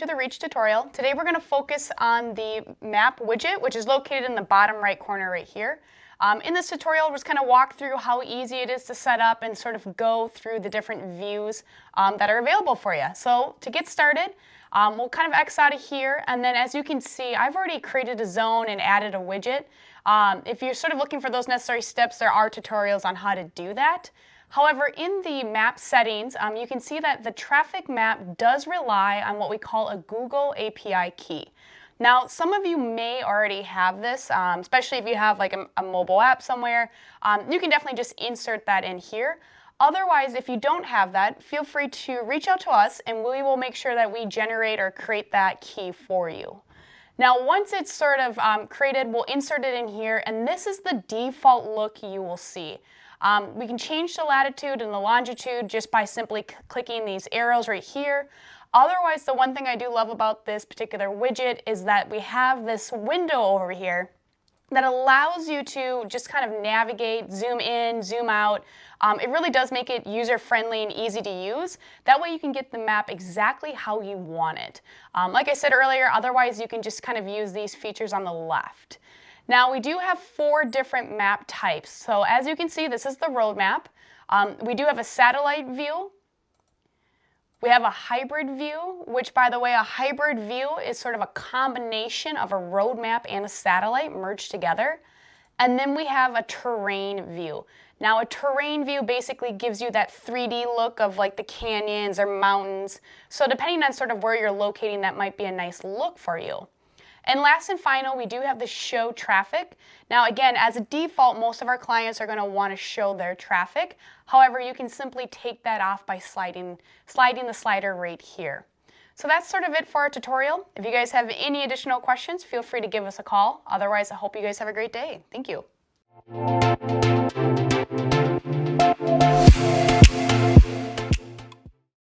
to the Reach tutorial. Today we're going to focus on the map widget, which is located in the bottom right corner right here. In this tutorial, we're just kind of walk through how easy it is to set up and sort of go through the different views that are available for you. So to get started, we'll kind of X out of here, and then as you can see, I've already created a zone and added a widget. If you're sort of looking for those necessary steps, there are tutorials on how to do that. However, in the map settings, you can see that the traffic map does rely on what we call a Google API key. Now, some of you may already have this, especially if you have like a mobile app somewhere. You can definitely just insert that in here. Otherwise, if you don't have that, feel free to reach out to us and we will make sure that we generate or create that key for you. Now, once it's sort of created, we'll insert it in here, and this is the default look you will see. We can change the latitude and the longitude just by simply clicking these arrows right here. Otherwise, the one thing I do love about this particular widget is that we have this window over here that allows you to just kind of navigate, zoom in, zoom out. It really does make it user-friendly and easy to use. That way you can get the map exactly how you want it. Like I said earlier, otherwise you can just kind of use these features on the left. Now we do have 4 different map types. So as you can see, this is the road map. We do have a satellite view. We have a hybrid view, which, by the way, a hybrid view is sort of a combination of a road map and a satellite merged together. And then we have a terrain view. Now, a terrain view basically gives you that 3D look of like the canyons or mountains. So depending on sort of where you're locating, that might be a nice look for you. And last and final, we do have the show traffic. Now again, as a default, most of our clients are going to want to show their traffic. However, you can simply take that off by sliding the slider right here. So that's sort of it for our tutorial. If you guys have any additional questions, feel free to give us a call. Otherwise, I hope you guys have a great day. Thank you.